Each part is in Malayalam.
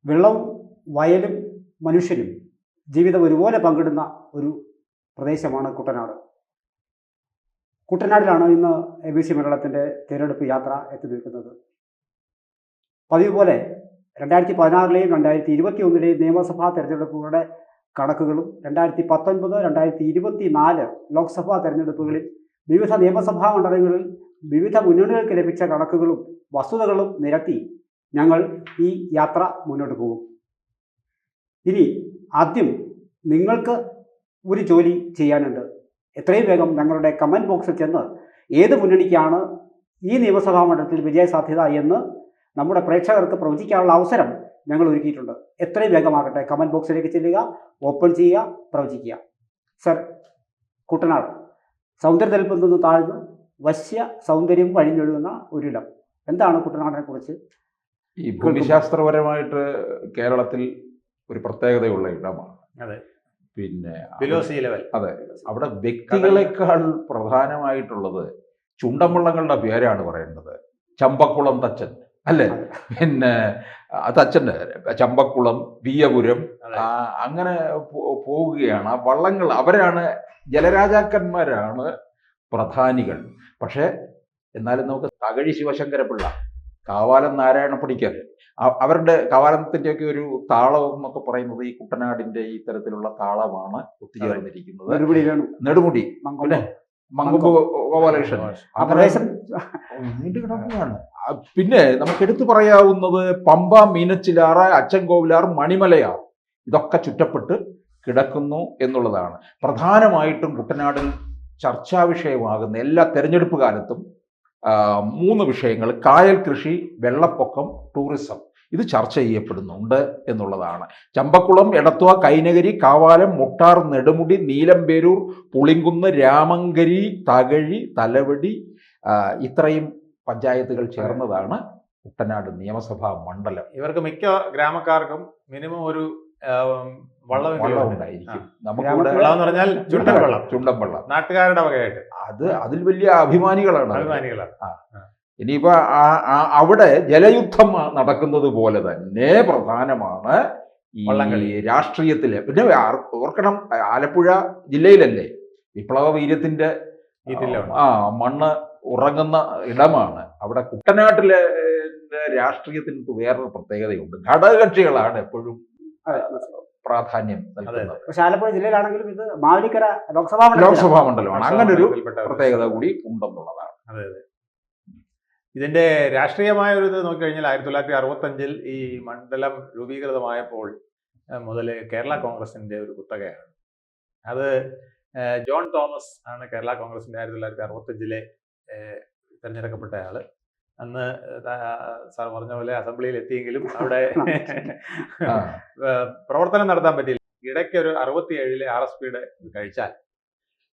വെള്ളവും വയലും മനുഷ്യനും ജീവിതം ഒരുപോലെ പങ്കിടുന്ന ഒരു പ്രദേശമാണ് കുട്ടനാട്. കുട്ടനാടിലാണ് ഇന്ന് ABC മലയാളത്തിൻ്റെ തിരഞ്ഞെടുപ്പ് യാത്ര എത്തി നിൽക്കുന്നത്. പതിവ് പോലെ 2016-ലെയും 2021-ലെയും നിയമസഭാ തെരഞ്ഞെടുപ്പുകളുടെ കണക്കുകളും 2019, 2024 ലോക്സഭാ തെരഞ്ഞെടുപ്പുകളിൽ വിവിധ നിയമസഭാ മണ്ഡലങ്ങളിൽ വിവിധ മുന്നണികൾക്ക് ലഭിച്ച കണക്കുകളും വസ്തുതകളും നിരത്തി ഞങ്ങൾ ഈ യാത്ര മുന്നോട്ട് പോകും. ഇനി ആദ്യം നിങ്ങൾക്ക് ഒരു ജോലി ചെയ്യാനുണ്ട്. എത്രയും വേഗം ഞങ്ങളുടെ കമൻറ്റ് ബോക്സിൽ ചെന്ന് ഏത് മുന്നണിക്കാണ് ഈ നിയമസഭാ മണ്ഡലത്തിൽ വിജയസാധ്യത എന്ന് നമ്മുടെ പ്രേക്ഷകർക്ക് പ്രവചിക്കാനുള്ള അവസരം ഞങ്ങൾ ഒരുക്കിയിട്ടുണ്ട്. എത്രയും വേഗമാകട്ടെ, കമൻറ്റ് ബോക്സിലേക്ക് ചെല്ലുക, ഓപ്പൺ ചെയ്യുക, പ്രവചിക്കുക. സർ, കുട്ടനാട് സൗന്ദര്യതലപ്പിൽ നിന്ന് താഴ്ന്ന് വശ്യ സൗന്ദര്യം വഴിഞ്ഞൊഴുകുന്ന ഒരിടം. എന്താണ് കുട്ടനാടിനെ കുറിച്ച്? ഈ ഭൂമിശാസ്ത്രപരമായിട്ട് കേരളത്തിൽ ഒരു പ്രത്യേകതയുള്ള ഇടമാണ്. അതെ, പിന്നെ ബിലോ സീ ലെവൽ. അതെ, അവിടെ വ്യക്തികളെക്കാൾ പ്രധാനമായിട്ടുള്ളത് ചുണ്ടൻവള്ളങ്ങളുടെ പേരാണ് പറയേണ്ടത്. ചമ്പക്കുളം തച്ചൻ അല്ലേ, പിന്നെ തച്ചൻ്റെ ചമ്പക്കുളം, വിയ്യപുരം, അങ്ങനെ പോവുകയാണ്. ആ വള്ളങ്ങൾ അവരാണ്, ജലരാജാക്കന്മാരാണ് പ്രധാനികൾ. പക്ഷേ എന്നാലും നമുക്ക് തകഴി ശിവശങ്കരപിള്ള, കാവാലം നാരായണ പണിക്കർ, അവരുടെ കാവാലത്തിൻ്റെയൊക്കെ ഒരു താളം എന്നൊക്കെ പറയുന്നത് ഈ കുട്ടനാടിൻ്റെ ഈ തരത്തിലുള്ള താളമാണ് ഒത്തുചേർന്നിരിക്കുന്നത്. നെടുമുടി, പിന്നെ മങ്കൊമ്പ് ഗോപാലകൃഷ്ണൻ നീണ്ടു കിടക്കുകയാണ്. പിന്നെ നമുക്ക് എടുത്തു പറയാവുന്നത് പമ്പ, മീനച്ചിലാറ്, അച്ചൻകോവിലാർ, മണിമലയാർ, ഇതൊക്കെ ചുറ്റപ്പെട്ട് കിടക്കുന്നു എന്നുള്ളതാണ്. പ്രധാനമായിട്ടും കുട്ടനാടിൽ ചർച്ചാ വിഷയമാകുന്ന എല്ലാ തെരഞ്ഞെടുപ്പ് കാലത്തും 3 വിഷയങ്ങൾ: കായൽ കൃഷി, വെള്ളപ്പൊക്കം, ടൂറിസം. ഇത് ചർച്ച ചെയ്യപ്പെടുന്നുണ്ട് എന്നുള്ളതാണ്. ചമ്പക്കുളം, എടത്വ, കൈനകരി, കാവാലം, മുട്ടാർ, നെടുമുടി, നീലംപേരൂർ, പുളിങ്കുന്ന്, രാമങ്കരി, തകഴി, തലവടി, ഇത്രയും പഞ്ചായത്തുകൾ ചേർന്നതാണ് കുട്ടനാട് നിയമസഭാ മണ്ഡലം. ഇവർക്ക് മിക്ക ഗ്രാമക്കാർക്കും മിനിമം ഒരു വള്ളം ഉണ്ടായിരിക്കും. നമുക്കിവിടെ പറഞ്ഞാൽ ചുണ്ടൻവള്ളം നാട്ടുകാരുടെ വകയായിട്ട് അതിൽ വലിയ അഭിമാനികളാണ്. ഇനിയിപ്പോ അവിടെ ജലയുദ്ധം നടക്കുന്നത് പോലെ തന്നെ പ്രധാനമാണ് ഈ രാഷ്ട്രീയത്തില്. പിന്നെ ഓർക്കണം, ആലപ്പുഴ ജില്ലയിലല്ലേ വിപ്ലവ വീര്യത്തിന്റെ മണ്ണ് ഉറങ്ങുന്ന ഇടമാണ്. അവിടെ കുട്ടനാട്ടിലെ രാഷ്ട്രീയത്തിന് വേറൊരു പ്രത്യേകതയുണ്ട്. ഘടകകക്ഷികളാണ് എപ്പോഴും പ്രാധാന്യം നൽകുന്നത്. പക്ഷെ ആലപ്പുഴ ജില്ലയിലാണെങ്കിലും ഇത് മാവേലിക്കര ലോക്സഭാ മണ്ഡലമാണ്. അങ്ങനെ ഒരു പ്രത്യേകത കൂടി ഉണ്ടെന്നുള്ളതാണ്. അതെ അതെ. ഇതിന്റെ രാഷ്ട്രീയമായ ഒരു ഇത് നോക്കിക്കഴിഞ്ഞാൽ 1965-ൽ ഈ മണ്ഡലം രൂപീകൃതമായപ്പോൾ മുതൽ കേരള കോൺഗ്രസിന്റെ ഒരു കുത്തകയാണ് അത്. ജോൺ തോമസ് ആണ് കേരള കോൺഗ്രസിന്റെ 1965-ലെ തിരഞ്ഞെടുക്കപ്പെട്ട ആള്. അന്ന് സാർ പറഞ്ഞ പോലെ അസംബ്ലിയിൽ എത്തിയെങ്കിലും അവിടെ പ്രവർത്തനം നടത്താൻ പറ്റിയില്ല. ഇടയ്ക്ക് ഒരു 67-ലെ RSPയുടെ കഴിച്ചാൽ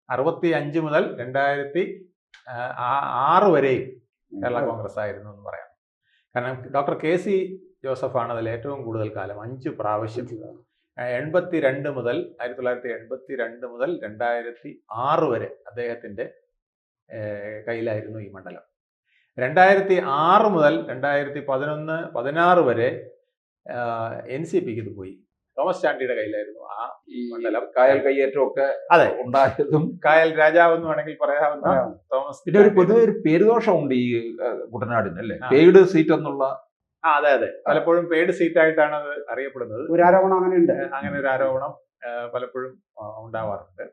65 മുതൽ 2006 വരെയും കേരള കോൺഗ്രസ് ആയിരുന്നു എന്ന് പറയാം. കാരണം ഡോക്ടർ KC ജോസഫാണ് അതിൽ ഏറ്റവും കൂടുതൽ കാലം, 5 പ്രാവശ്യം. 1982 മുതൽ 2006 വരെ അദ്ദേഹത്തിന്റെ കയ്യിലായിരുന്നു ഈ മണ്ഡലം. 2006 മുതൽ 2011-16 വരെ NCPക്ക് ഇത് പോയി. തോമസ് ചാണ്ടിയുടെ കയ്യിലായിരുന്നു ആ ഈ മണ്ഡലം. കായൽ കയ്യേറ്റമൊക്കെ അതെ ഉണ്ടായതും കായൽ രാജാവ് എന്ന് വേണമെങ്കിൽ പറയാവുന്ന തോമസ്. പിന്നെ ഒരു പൊതുവെ ഒരു പേരുദോഷമുണ്ട് ഈ കുട്ടനാടിന് അല്ലേ, പെയ്ഡ് സീറ്റ് എന്നുള്ള. അതെ അതെ, പലപ്പോഴും പെയ്ഡ് സീറ്റ് ആയിട്ടാണ് അത് അറിയപ്പെടുന്നത്. ഒരു ആരോപണം അങ്ങനെയുണ്ട്. അങ്ങനെ ഒരു ആരോപണം പലപ്പോഴും ഉണ്ടാവാറുണ്ട്.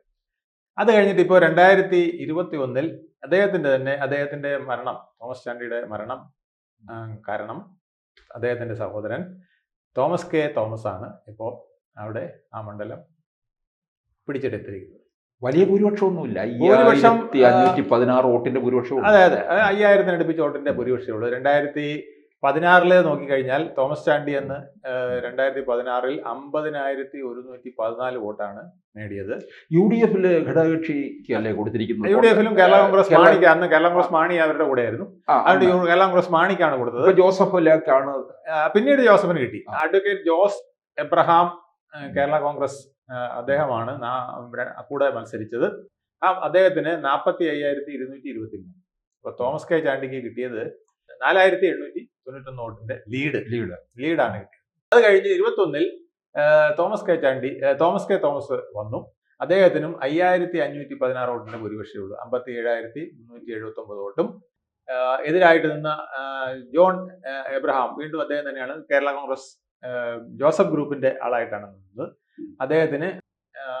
അത് കഴിഞ്ഞിട്ട് ഇപ്പോൾ 2021-ൽ അദ്ദേഹത്തിന്റെ മരണം, തോമസ് ചാണ്ടിയുടെ മരണം കാരണം അദ്ദേഹത്തിന്റെ സഹോദരൻ തോമസ് K. തോമസ് ആണ് ഇപ്പോൾ അവിടെ ആ മണ്ഡലം പിടിച്ചെടുത്തിരിക്കുന്നത്. വലിയ ഭൂരിപക്ഷമൊന്നുമില്ല, 5516 വോട്ടിന്റെ ഭൂരിപക്ഷം. അതെ അതെ, 5000-ന് അടുപ്പിച്ച് വോട്ടിന്റെ ഭൂരിപക്ഷമുള്ളൂ. 2016 നോക്കിക്കഴിഞ്ഞാൽ തോമസ് ചാണ്ടി എന്ന് 2016-ൽ 50,114 വോട്ടാണ് നേടിയത്. UDF-ല് ഘടകകക്ഷിക്ക് അല്ലേ കൊടുത്തിരിക്കുന്നത്? UDF-ലും കേരള കോൺഗ്രസ് മാണിക്ക്, അന്ന് കേരള കോൺഗ്രസ് മാണി അവരുടെ കൂടെയായിരുന്നു. അതുകൊണ്ട് കേരള കോൺഗ്രസ് മാണിക്കാണ് കൊടുത്തത്. ജോസഫിലേക്കാണ് പിന്നീട് ജോസഫിന് കിട്ടി. അഡ്വക്കേറ്റ് ജോസ് എബ്രഹാം കേരള കോൺഗ്രസ് അദ്ദേഹമാണ് കൂടെ മത്സരിച്ചത്. അദ്ദേഹത്തിന് 45,223. അപ്പൊ തോമസ് K. ചാണ്ടിക്ക് കിട്ടിയത് 4,891 വോട്ടിന്റെ ലീഡാണ് കിട്ടിയത്. അത് കഴിഞ്ഞ് 21-ൽ തോമസ് കെ തോമസ് വന്നു. അദ്ദേഹത്തിനും 5516 വോട്ടിന്റെ ഭൂരിപക്ഷമേ ഉള്ളൂ. 57,379 വോട്ടും. എതിരായിട്ട് നിന്ന ജോൺ എബ്രഹാം, വീണ്ടും അദ്ദേഹം തന്നെയാണ് കേരള കോൺഗ്രസ് ജോസഫ് ഗ്രൂപ്പിന്റെ ആളായിട്ടാണ് നിന്നത്. അദ്ദേഹത്തിന്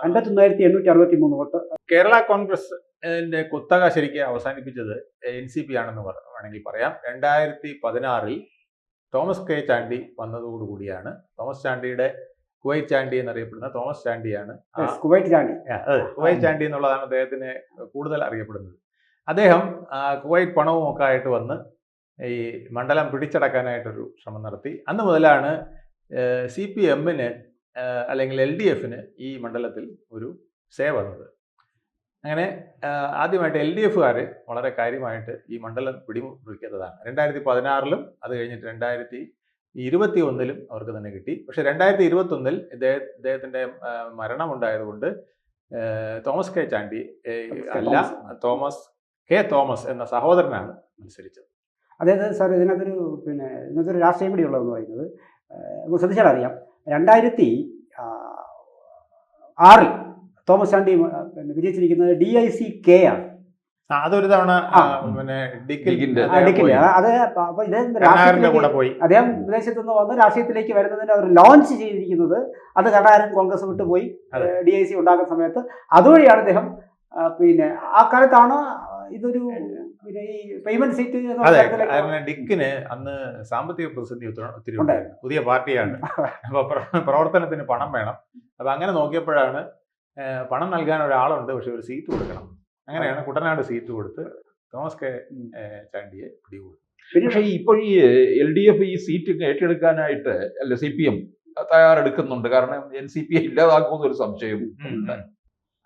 51,863 വോട്ട്. കേരള കോൺഗ്രസിന്റെ കുത്തക ശരിക്കും അവസാനിപ്പിച്ചത് NCP ആണെന്ന് വേണമെങ്കിൽ പറയാം. 2016-ൽ തോമസ് കെ ചാണ്ടി വന്നതോടുകൂടിയാണ്, തോമസ് ചാണ്ടിയുടെ കുവൈറ്റ് ചാണ്ടി എന്നറിയപ്പെടുന്ന തോമസ് ചാണ്ടിയാണ്, കുവൈറ്റ് ചാണ്ടി എന്നുള്ളതാണ് അദ്ദേഹത്തിന് കൂടുതൽ അറിയപ്പെടുന്നത്. അദ്ദേഹം കുവൈറ്റ് പണവും ഒക്കെ ആയിട്ട് വന്ന് ഈ മണ്ഡലം പിടിച്ചടക്കാനായിട്ടൊരു ശ്രമം നടത്തി. അന്ന് മുതലാണ് CPM-ന് അല്ലെങ്കിൽ LDF-ന് ഈ മണ്ഡലത്തിൽ ഒരു സേ വന്നത്. അങ്ങനെ ആദ്യമായിട്ട് LDF-കാർ വളരെ കാര്യമായിട്ട് ഈ മണ്ഡലം പിടിമുറിക്കുന്നതാണ്. 2016-ലും അത് കഴിഞ്ഞിട്ട് 2021-ലും അവർക്ക് തന്നെ കിട്ടി. പക്ഷെ 2021-ൽ ഇദ്ദേഹത്തിന്റെ മരണമുണ്ടായതുകൊണ്ട് തോമസ് കെ ചാണ്ടി അല്ല, തോമസ് കെ തോമസ് എന്ന സഹോദരനാണ് മത്സരിച്ചത്. അതായത് സാർ ഇതിനകത്തൊരു രാഷ്ട്രീയം കൂടി ഉള്ളതെന്ന് പറയുന്നത് നമുക്ക് ശ്രദ്ധിച്ചാൽ അറിയാം. 2006-ൽ തോമസ് ചാണ്ടി വിജയിച്ചിരിക്കുന്നത് DIC-K ആണ്. അതൊരു തവണ അദ്ദേഹം വിദേശത്തു നിന്ന് വന്ന് രാഷ്ട്രീയത്തിലേക്ക് വരുന്നതിന് അവർ ലോഞ്ച് ചെയ്തിരിക്കുന്നത് അത് കർണാടകൻ കോൺഗ്രസ് വിട്ടുപോയി DIC ഉണ്ടാക്കുന്ന സമയത്ത്. അതുവഴിയാണ് അദ്ദേഹം ആ കാലത്താണ് ഇതൊരു ഈ പേയ്മെന്റ് സീറ്റ്. ഡിക്കിന് അന്ന് സാമ്പത്തിക പ്രതിസന്ധി ഒത്തിരി ഉണ്ടായിരുന്നു. പുതിയ പാർട്ടിയാണ്, അപ്പൊ പ്രവർത്തനത്തിന് പണം വേണം. അപ്പൊ അങ്ങനെ നോക്കിയപ്പോഴാണ് പണം നൽകാൻ ഒരാളുണ്ട്, പക്ഷെ ഒരു സീറ്റ് കൊടുക്കണം. അങ്ങനെയാണ് കുട്ടനാട് സീറ്റ് കൊടുത്ത് തോമസ് കെ ചാണ്ടിയെ പിടികൂടും. പക്ഷേ ഇപ്പോൾ ഈ LDF ഈ സീറ്റ് ഏറ്റെടുക്കാനായിട്ട് അല്ല CPM തയ്യാറെടുക്കുന്നുണ്ട്. കാരണം NCP ഇല്ലാതാക്കുമെന്നൊരു സംശയം ഉണ്ട്.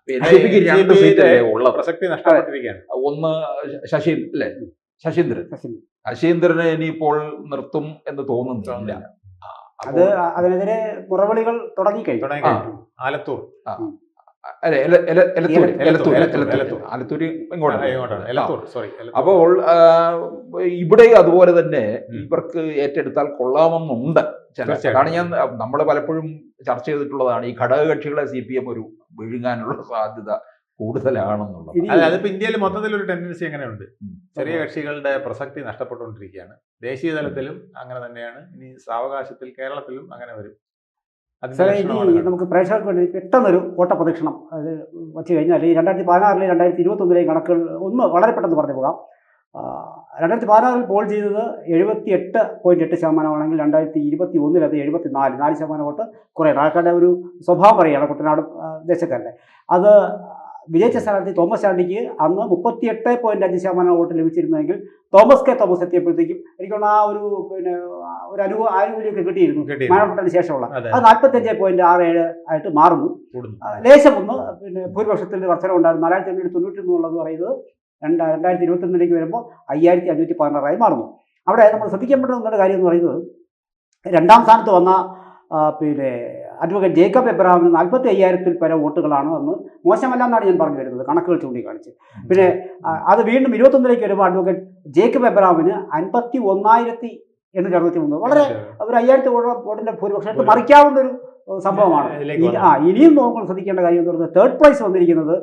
NCPക്ക് 2 സീറ്റല്ലേ ഉള്ളത്. പ്രസക്തി നഷ്ടപ്പെട്ടിരിക്കുകയാണ്. ഒന്ന് ശശീന്ദ്രനെ ഇനിയിപ്പോൾ നിർത്തും എന്ന് തോന്നുന്നില്ല. അത് അതിനെതിരെ മുറവിളികൾ തുടങ്ങി കഴിഞ്ഞു. ആലത്തൂർ അപ്പോൾ ഇവിടെ അതുപോലെ തന്നെ ഇവർക്ക് ഏറ്റെടുത്താൽ കൊള്ളാമെന്നുണ്ട്. കാരണം നമ്മൾ പലപ്പോഴും ചർച്ച ചെയ്തിട്ടുള്ളതാണ് ഈ ഘടകകക്ഷികളെ CPM ഒരു വിഴുങ്ങാനുള്ള സാധ്യത കൂടുതലാണെന്നുള്ളത്. അതിപ്പോ ഇന്ത്യയിൽ മൊത്തത്തിലൊരു ടെൻഡൻസി അങ്ങനെയുണ്ട്. ചെറിയ കക്ഷികളുടെ പ്രസക്തി നഷ്ടപ്പെട്ടുകൊണ്ടിരിക്കുകയാണ്. ദേശീയ തലത്തിലും അങ്ങനെ തന്നെയാണ്. ഇനി സാവകാശത്തിൽ കേരളത്തിലും അങ്ങനെ വരും. നമുക്ക് പ്രേക്ഷകർക്ക് വേണ്ടി പെട്ടെന്നൊരു ഓട്ടപ്രദക്ഷിണം അത് വച്ചു കഴിഞ്ഞാൽ 2016-ലെ 2021-ലെയും കണക്കുകൾ ഒന്ന് വളരെ പെട്ടെന്ന് പറഞ്ഞു പോകാം. 2016-ൽ പോൾ ചെയ്തത് 78.8%, 2021-ൽ അത് 74% വോട്ട് കുറേ ആൾക്കാരുടെ ഒരു സ്വഭാവം പറയുകയാണ് കുട്ടനാട് ദേശക്കാരുടെ. അത് വിജയിച്ച സ്ഥാനാർത്ഥി തോമസ് ചാണ്ടിക്ക് അന്ന് 38.5% വോട്ട് ലഭിച്ചിരുന്നെങ്കിൽ തോമസ് കെ തോമസ് എത്തിയപ്പോഴത്തേക്കും എനിക്കൊന്ന് ആ ഒരു ആനുകൂല്യമൊക്കെ കിട്ടിയിരുന്നു മരണപ്പെട്ടതിന് ശേഷമുള്ള. അത് 45.67 ആയിട്ട് മാറുന്നു. ലേശം ഒന്ന് ഭൂരിപക്ഷത്തിൽ വർധന ഉണ്ടായിരുന്നു. 4,893 എന്നുള്ളത് പറയുന്നത് 2021-ലേക്ക് വരുമ്പോൾ 5,516 മാറുന്നു. അവിടെ നമ്മൾ ശ്രദ്ധിക്കപ്പെടുന്ന കാര്യം എന്ന് പറയുന്നത് രണ്ടാം സ്ഥാനത്ത് വന്ന അഡ്വക്കേറ്റ് ജേക്കബ് എബ്രഹാമിന് 45,000-ൽ പരം വോട്ടുകളാണ് അന്ന്. മോശമല്ല എന്നാണ് ഞാൻ പറഞ്ഞു വരുന്നത്, കണക്കുകൾ ചൂണ്ടിക്കാണിച്ച്. പിന്നെ അത് വീണ്ടും 21-ലേക്ക് വരുമ്പോൾ അഡ്വക്കേറ്റ് ജേക്കബ് എബ്രഹാമിന് 51,863, വളരെ ഒരു 5,000 വോട്ടിന്റെ ഭൂരിപക്ഷമായിട്ട് മറിക്കാവുന്ന ഒരു സംഭവമാണ്. ഇനിയും നമ്മൾ ശ്രദ്ധിക്കേണ്ട കാര്യം എന്ന് പറയുന്നത് തേർഡ് പ്രൈസ് വന്നിരിക്കുന്നത്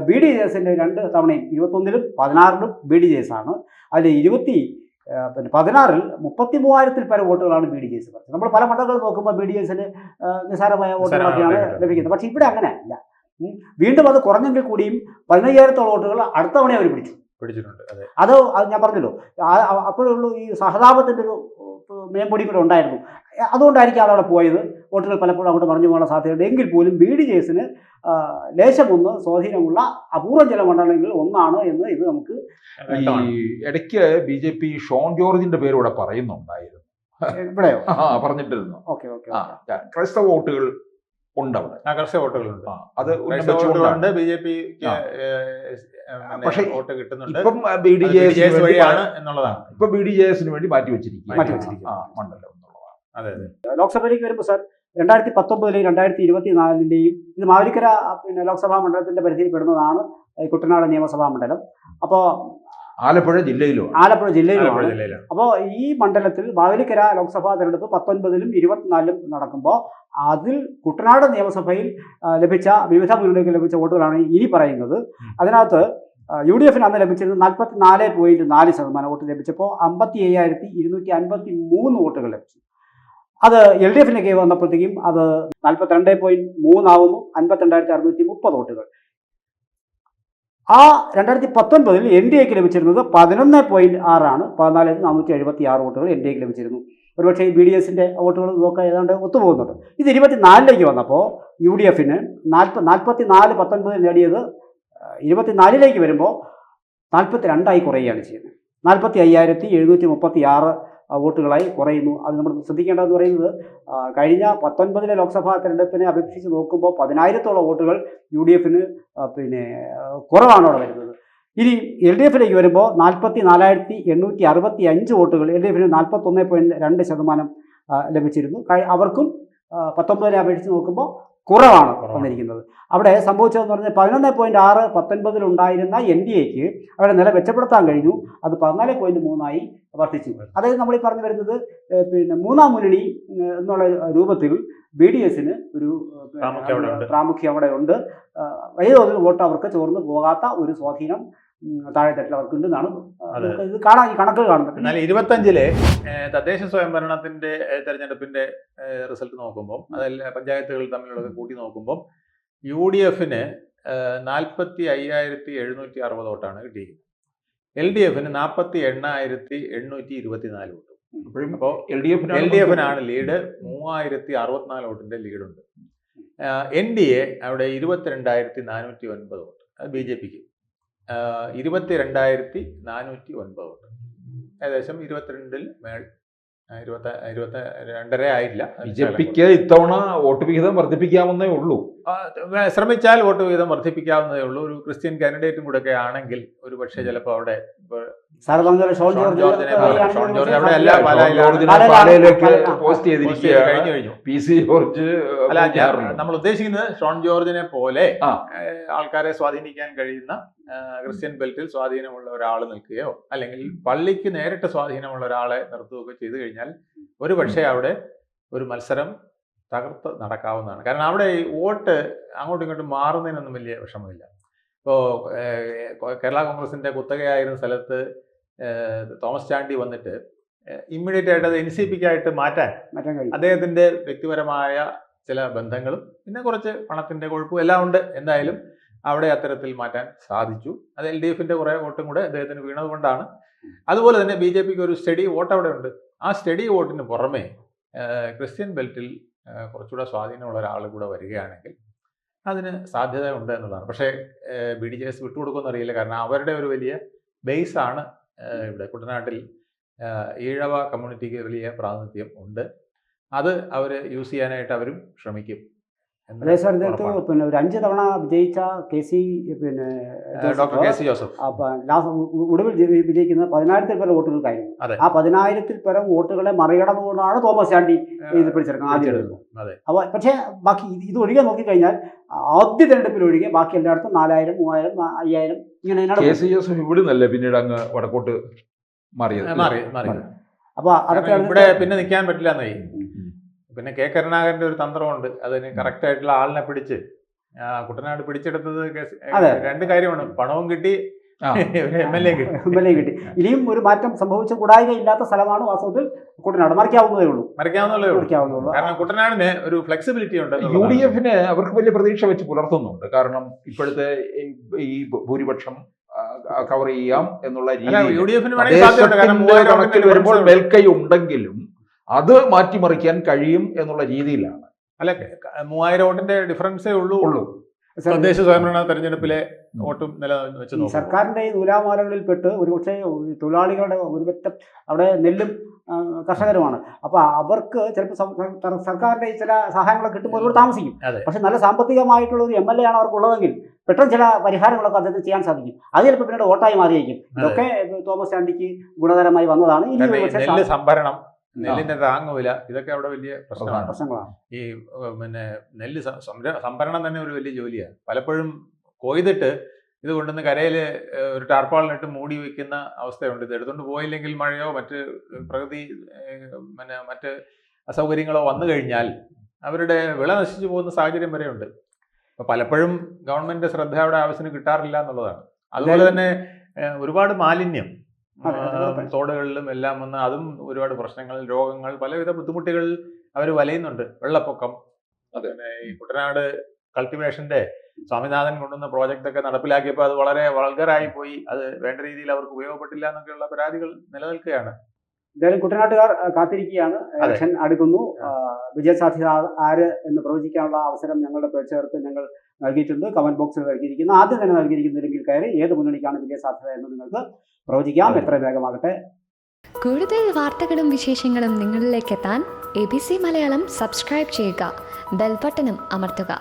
BDJS-ന്റെ 2 തവണയും 21-ലും 16-ലും BDJS ആണ്. അതിൽ 2016-ൽ 33,000-ൽ പരം വോട്ടുകളാണ് BDJS. നമ്മൾ പല മണ്ഡലങ്ങൾ നോക്കുമ്പോൾ BDJS-ന് നിസ്സാരമായ വോട്ടുകളൊക്കെയാണ് ലഭിക്കുന്നത്. പക്ഷേ ഇവിടെ അങ്ങനെ അല്ല. വീണ്ടും അത് കുറഞ്ഞെങ്കിൽ കൂടിയും 15,000-ഓളം വോട്ടുകൾ അടുത്ത തവണ അവർ പിടിച്ചിട്ടുണ്ട്. അത് ഞാൻ പറഞ്ഞല്ലോ, അപ്പോഴുള്ളൂ ഈ സഹതാപത്തിൻ്റെ ഒരു മേമ്പൊടി കൂടെ ഉണ്ടായിരുന്നു. അതുകൊണ്ടായിരിക്കും അതവിടെ പോയത്. വോട്ടുകൾ പലപ്പോഴും അങ്ങോട്ട് മറിഞ്ഞു പോകാനുള്ള സാധ്യതയുണ്ട്. എങ്കിൽ പോലും BDJS-ന് ലേശമൊന്ന് സ്വാധീനമുള്ള അപൂർവം ചില മണ്ഡലങ്ങളിൽ ഒന്നാണ് എന്ന് ഇത് നമുക്ക്. ഇടയ്ക്ക് BJP ഷോൺ ജോർജിന്റെ പേര് ഇവിടെ പറയുന്നുണ്ടായിരുന്നു. ഇവിടെയോ? പറഞ്ഞിട്ടിരുന്നു. ഓക്കെ. ക്രൈസ്തവ വോട്ടുകൾ ഉണ്ട് അവിടെ. ക്രൈസ്തവ വോട്ടുകളുണ്ട്. അത് BJP പക്ഷേ വോട്ട് കിട്ടുന്നുണ്ട്. ഇപ്പം BDJS വഴിയാണ് എന്നുള്ളതാണ്. ഇപ്പൊ BDJS-ന് വേണ്ടി മാറ്റി വെച്ചിരിക്കും മണ്ഡലം എന്നുള്ളതാണ്. അതെ. ലോക്സഭയിലേക്ക് വരുമ്പോൾ സാർ 2019-ലെയും 2024-ലെയും ഇത് മാവേലിക്കര ലോക്സഭാ മണ്ഡലത്തിന്റെ പരിധിയിൽ പെടുന്നതാണ് കുട്ടനാട് നിയമസഭാ മണ്ഡലം. അപ്പോൾ ആലപ്പുഴ ജില്ലയിലുമാണ്. ആലപ്പുഴ ജില്ലയിലുമാണ്. ജില്ലയിലാണ്. അപ്പോൾ ഈ മണ്ഡലത്തിൽ മാവേലിക്കര ലോക്സഭാ തെരഞ്ഞെടുപ്പ് 19-ലും 24-ലും നടക്കുമ്പോൾ അതിൽ കുട്ടനാട് നിയമസഭയിൽ ലഭിച്ച വിവിധ മുന്നണികൾക്ക് ലഭിച്ച വോട്ടുകളാണ് ഇനി പറയുന്നത്. അതിനകത്ത് UDF അന്ന് ലഭിച്ചിരുന്നത് 44.4% വോട്ട് ലഭിച്ചപ്പോൾ 55,253 വോട്ടുകൾ ലഭിച്ചു. അത് LDF വന്നപ്പോഴത്തേക്കും അത് 42.3 ആവുന്നു, 52,630 വോട്ടുകൾ. ആ 2019-ൽ NDAക്ക് ലഭിച്ചിരുന്നത് 11.6 ആണ്, 14,476 വോട്ടുകൾ NDAക്ക് ലഭിച്ചിരുന്നു. ഒരുപക്ഷെ BDSന്റെ വോട്ടുകൾ നോക്കാൻ ഏതാണ്ട് ഒത്തുപോകുന്നുണ്ട്. ഇത് 24-ലേക്ക് വന്നപ്പോൾ UDF 44-19 നേടിയത് 24-ലേക്ക് വരുമ്പോൾ 42 കുറയുകയാണ് ചെയ്യുന്നത്. 45,736 വോട്ടുകളായി കുറയുന്നു. അത് നമ്മൾ ശ്രദ്ധിക്കേണ്ടതെന്ന് പറയുന്നത് കഴിഞ്ഞ 19-ലെ ലോക്സഭാ തെരഞ്ഞെടുപ്പിനെ അപേക്ഷിച്ച് നോക്കുമ്പോൾ 10,000-ഓളം വോട്ടുകൾ UDF കുറവാണ് അവിടെ വരുന്നത്. ഇനി LDF വരുമ്പോൾ 44,865 വോട്ടുകൾ, LDF 41.2% ലഭിച്ചിരുന്നു. അവർക്കും 19-ലെ അപേക്ഷിച്ച് നോക്കുമ്പോൾ കുറവാണ് വന്നിരിക്കുന്നത്. അവിടെ സംഭവിച്ചതെന്ന് പറഞ്ഞാൽ 11.6 19-ലുണ്ടായിരുന്ന NDAക്ക് അവിടെ നില മെച്ചപ്പെടുത്താൻ കഴിഞ്ഞു. അത് 14.3 വർദ്ധിച്ചു. അതായത് നമ്മൾ ഈ പറഞ്ഞു വരുന്നത് മൂന്നാം മുന്നണി എന്നുള്ള രൂപത്തിൽ BDSന് ഒരു പ്രാമുഖ്യം അവിടെ ഉണ്ട്. വലിയ തോതിൽ വോട്ട് അവർക്ക് ചോർന്ന് പോകാത്ത ഒരു സ്വാധീനം താഴെത്തട്ടിൽ അവർക്കുണ്ടെന്നാണ് ഇത് കാണാൻ ഈ കണക്കുകൾ കാണുന്നത്. എന്നാൽ 25-ലെ തദ്ദേശ സ്വയംഭരണത്തിന്റെ തെരഞ്ഞെടുപ്പിന്റെ റിസൾട്ട് നോക്കുമ്പോൾ, അതിൽ പഞ്ചായത്തുകൾ തമ്മിലുള്ള കൂട്ടി നോക്കുമ്പോൾ UDFന് 45,760 വോട്ടാണ് കിട്ടിയിരിക്കുന്നത്. LDFന് 48,824 വോട്ട്. അപ്പോൾ LDFനാണ് ലീഡ്. 3,064 വോട്ടിന്റെ ലീഡുണ്ട്. NDA അവിടെ 22,409 വോട്ട്, അത് BJPക്ക്. 22,409 വോട്ട്, ഏകദേശം 22-ൽ മേൾ, 22.5 ആയില്ല. BJPക്ക് ഇത്തവണ വോട്ട് വിഹിതം വർദ്ധിപ്പിക്കാവുന്നേ ഉള്ളൂ. ശ്രമിച്ചാൽ വോട്ട് വിഹിതം വർദ്ധിപ്പിക്കാവുന്നതേ ഉള്ളൂ. ഒരു ക്രിസ്ത്യൻ കാൻഡിഡേറ്റും കൂടെ ഒക്കെ ആണെങ്കിൽ ഒരു പക്ഷേ ചിലപ്പോൾ അവിടെ നമ്മൾ ഉദ്ദേശിക്കുന്നത് ഷോൺ ജോർജിനെ പോലെ ആൾക്കാരെ സ്വാധീനിക്കാൻ കഴിയുന്ന ക്രിസ്ത്യൻ ബെൽറ്റിൽ സ്വാധീനമുള്ള ഒരാൾ നിൽക്കുകയോ അല്ലെങ്കിൽ പള്ളിക്ക് നേരിട്ട് സ്വാധീനമുള്ള ഒരാളെ നിർത്തുകയൊക്കെ ചെയ്തു കഴിഞ്ഞാൽ ഒരു പക്ഷേ അവിടെ ഒരു മത്സരം തകർത്ത് നടക്കാവുന്നതാണ്. കാരണം അവിടെ ഈ വോട്ട് അങ്ങോട്ടും ഇങ്ങോട്ടും മാറുന്നതിനൊന്നും വലിയ വിഷമമില്ല. ഇപ്പോൾ കേരള കോൺഗ്രസിന്റെ കുത്തകയായിരുന്ന സ്ഥലത്ത് തോമസ് ചാണ്ടി വന്നിട്ട് ഇമ്മീഡിയറ്റ് ആയിട്ട് അത് NCPക്കായിട്ട് മാറ്റാൻ അദ്ദേഹത്തിന്റെ വ്യക്തിപരമായ ചില ബന്ധങ്ങളും പിന്നെ കുറച്ച് പണത്തിന്റെ കൊഴുപ്പും എല്ലാം ഉണ്ട്. എന്തായാലും അവിടെ അത്തരത്തിൽ മാറ്റാൻ സാധിച്ചു. അത് LDFന്റെ കുറേ വോട്ടും കൂടെ അദ്ദേഹത്തിന് വീണത് കൊണ്ടാണ്. അതുപോലെ തന്നെ BJPക്ക് ഒരു സ്റ്റഡി വോട്ട് അവിടെ ഉണ്ട്. ആ സ്റ്റഡി വോട്ടിന് പുറമെ ക്രിസ്ത്യൻ ബെൽറ്റിൽ കുറച്ചുകൂടെ സ്വാധീനമുള്ള ഒരാൾ കൂടെ വരികയാണെങ്കിൽ അതിന് സാധ്യത ഉണ്ട് എന്നതാണ്. പക്ഷേ BDJS വിട്ടുകൊടുക്കുമെന്ന് അറിയില്ല. കാരണം അവരുടെ ഒരു വലിയ ബേസാണ് ഇവിടെ കുട്ടനാട്ടിൽ. ഈഴവ കമ്മ്യൂണിറ്റിക്ക് വലിയ പ്രാതിനിധ്യം ഉണ്ട്. അത് അവർ യൂസ് ചെയ്യാനായിട്ട് അവരും ശ്രമിക്കും. അതേ സാർ, ഇതിനകത്ത് ഒരു 5 തവണ വിജയിച്ച ഡോക്ടർ KC ജോസഫ് ഒടുവിൽ വിജയിക്കുന്നത് 10,000-ൽ പരം വോട്ടുകൾക്കായിരുന്നു. ആ 10,000-ൽ പരം വോട്ടുകളെ മറികടന്നുകൊണ്ടാണ് തോമസ് ചാണ്ടി ഇത് പിടിച്ചെടുക്കുന്നത് ആദ്യം എടുക്കുന്നത്. അപ്പോൾ പക്ഷേ ബാക്കി ഇത് ഒഴികെ നോക്കിക്കഴിഞ്ഞാൽ ആദ്യ തെരഞ്ഞെടുപ്പിൽ ഒഴികെ ബാക്കി എല്ലായിടത്തും 4,000, 3,000, 5,000 ഇങ്ങനെ KC ജോസഫ് ഇവിടുന്നല്ലേ പിന്നീട് അങ്ങ് വടക്കോട്ട് മാറി. അപ്പോൾ അതൊക്കെ ഇവിടെ പിന്നെ നിൽക്കാൻ പറ്റില്ല എന്നായി. പിന്നെ K. കരുണാകരന്റെ ഒരു തന്ത്രമുണ്ട്. അതിന് കറക്റ്റ് ആയിട്ടുള്ള ആളിനെ പിടിച്ച് കുട്ടനാട് പിടിച്ചെടുത്തത് 2 കാര്യമാണ്. പണവും കിട്ടി, MLA കിട്ടി. ഇനിയും ഒരു മാറ്റം സംഭവിച്ച കൂടായികയില്ലാത്ത സ്ഥലമാണ് വാസ്തവത്തിൽ കുട്ടനാട്. മറിക്കാവുന്നതേ ഉള്ളൂ. കാരണം കുട്ടനാടിന് ഒരു ഫ്ലെക്സിബിലിറ്റി ഉണ്ട്. UDFന് അവർക്ക് വലിയ പ്രതീക്ഷ വെച്ച് പുലർത്തുന്നുണ്ട്. കാരണം ഇപ്പോഴത്തെ ഈ ഭൂരിപക്ഷം കവർ ചെയ്യാം എന്നുള്ള രീതിയിൽ വരുമ്പോൾ മേൽക്കൈ ഉണ്ടെങ്കിലും അത് മാറ്റിമറിക്കാൻ കഴിയും എന്നുള്ള രീതിയിലാണ്. അല്ല, 3,000 വോട്ടിന്റെ ഡിഫറൻസേ ഉള്ളൂ. തദ്ദേശ സ്വയംഭരണ തെരഞ്ഞെടുപ്പിലെ വോട്ടും നില വെച്ച് സർക്കാരിന്റെ ഈ നൂലാമാലകളിൽപ്പെട്ട് ഒരുപക്ഷെ തൊഴിലാളികളുടെ ഒരുപറ്റം അവിടെ നെല്ലും കർഷകരുമാണ്. അപ്പൊ അവർക്ക് ചിലപ്പോൾ സർക്കാരിന്റെ ചില സഹായങ്ങളൊക്കെ കിട്ടുമ്പോൾ ഒരുപാട് താമസിക്കും. പക്ഷെ നല്ല സാമ്പത്തികമായിട്ടുള്ള ഒരു MLA ആണ് അവർക്കുള്ളതെങ്കിൽ പെട്ടെന്ന് ചില പരിഹാരങ്ങളൊക്കെ അദ്ദേഹത്തിന് ചെയ്യാൻ സാധിക്കും. അത് ചിലപ്പോൾ പിന്നീട് വോട്ടായി മാറിയിരിക്കും. ഇതൊക്കെ തോമസ് ചാണ്ടിക്ക് ഗുണകരമായി വന്നതാണ്. നെല്ല് സംഭരണം, നെല്ലിന്റെ താങ്ങുവില, ഇതൊക്കെ അവിടെ വലിയ പ്രശ്നങ്ങളാണ്. ഈ നെല്ല് സംഭരണം തന്നെ ഒരു വലിയ ജോലിയാണ്. പലപ്പോഴും കൊയ്തിട്ട് ഇത് കൊണ്ടുവന്ന് കരയിൽ ഒരു ടാർപ്പാളിനിട്ട് മൂടി വയ്ക്കുന്ന അവസ്ഥയുണ്ട്. ഇത് എടുത്തുകൊണ്ട് പോയില്ലെങ്കിൽ മഴയോ മറ്റ് പ്രകൃതി മറ്റ് അസൗകര്യങ്ങളോ വന്നു കഴിഞ്ഞാൽ അവരുടെ വിള നശിച്ചു പോകുന്ന സാഹചര്യം വരെയുണ്ട്. അപ്പോൾ പലപ്പോഴും ഗവൺമെന്റ് ശ്രദ്ധ അവിടെ ആവശ്യത്തിന് കിട്ടാറില്ല എന്നുള്ളതാണ്. അതുപോലെ തന്നെ ഒരുപാട് മാലിന്യം തോടുകളിലും എല്ലാം വന്ന് അതും ഒരുപാട് പ്രശ്നങ്ങൾ, രോഗങ്ങൾ, പലവിധ ബുദ്ധിമുട്ടുകൾ അവർ വലയുന്നുണ്ട്. വെള്ളപ്പൊക്കം, പിന്നെ ഈ കുട്ടനാട് കൾട്ടിവേഷന്റെ സ്വാമിനാഥൻ കൊണ്ടുവന്ന പ്രോജക്റ്റ് ഒക്കെ നടപ്പിലാക്കിയപ്പോൾ അത് വളരെ വൾഗറായി പോയി, അത് വേണ്ട രീതിയിൽ അവർക്ക് ഉപയോഗപ്പെട്ടില്ല എന്നൊക്കെയുള്ള പരാതികൾ നിലനിൽക്കുകയാണ്. എന്തായാലും കുട്ടനാട്ടുകാർ കാത്തിരിക്കുകയാണ്. ഇലക്ഷൻ അടുക്കുന്നു. വിജയസാധ്യത ആര് എന്ന് പ്രവചിക്കാനുള്ള അവസരം ഞങ്ങളുടെ പ്രേക്ഷകർക്ക് ഞങ്ങൾ നൽകിയിട്ടുണ്ട്. കമന്റ് ബോക്സിൽ നൽകിയിരിക്കുന്നു. ആദ്യം തന്നെ നൽകിയിരിക്കുന്നില്ലെങ്കിൽ കയറി ഏത് മുന്നണിക്കാണ് വിജയസാധ്യത എന്ന് നിങ്ങൾക്ക് പ്രവചിക്കാം. എത്ര വേഗമാകട്ടെ. കൂടുതൽ വാർത്തകളും വിശേഷങ്ങളും നിങ്ങളിലേക്ക് എത്താൻ ABC മലയാളം സബ്സ്ക്രൈബ് ചെയ്യുക, ബെൽ ബട്ടണും അമർത്തുക.